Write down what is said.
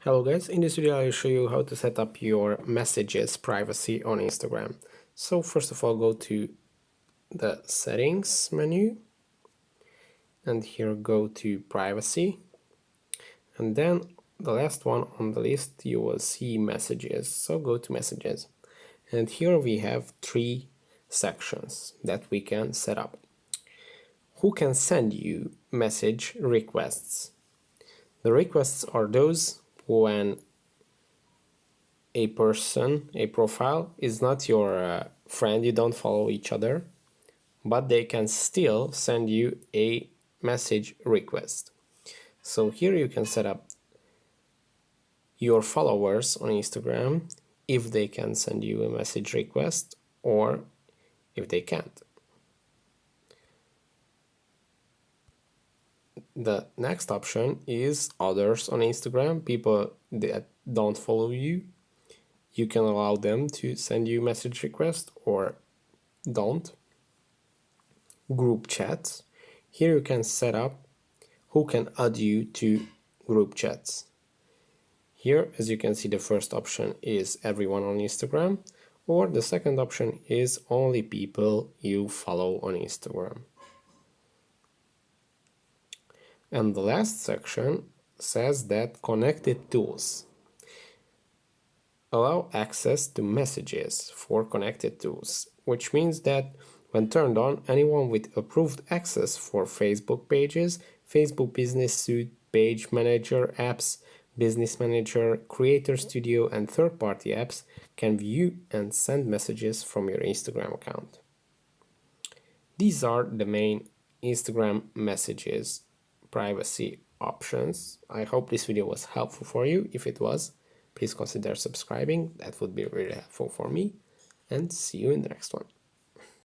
Hello guys, in this video I'll show you how to set up your messages privacy on Instagram. So first of all, go to the settings menu and here go to privacy, and then the last one on the list you will see messages. So go to messages, and here we have three sections that we can set up. Who can send you message requests? The requests are those when a person, a profile, is not your friend, you don't follow each other, but they can still send you a message request. So here you can set up your followers on Instagram if they can send you a message request or if they can't. The next option is others on Instagram, people that don't follow you. You can allow them to send you message request or don't. Group chats. Here you can set up who can add you to group chats. Here, as you can see, the first option is everyone on Instagram, or the second option is only people you follow on Instagram. And the last section says that connected tools. Allow access to messages for connected tools, which means that when turned on, anyone with approved access for Facebook pages, Facebook Business Suite, Page Manager apps, Business Manager, Creator Studio, and third-party apps can view and send messages from your Instagram account. These are the main Instagram messages privacy options. I hope this video was helpful for you. If it was, please consider subscribing. That would be really helpful for me. And see you in the next one.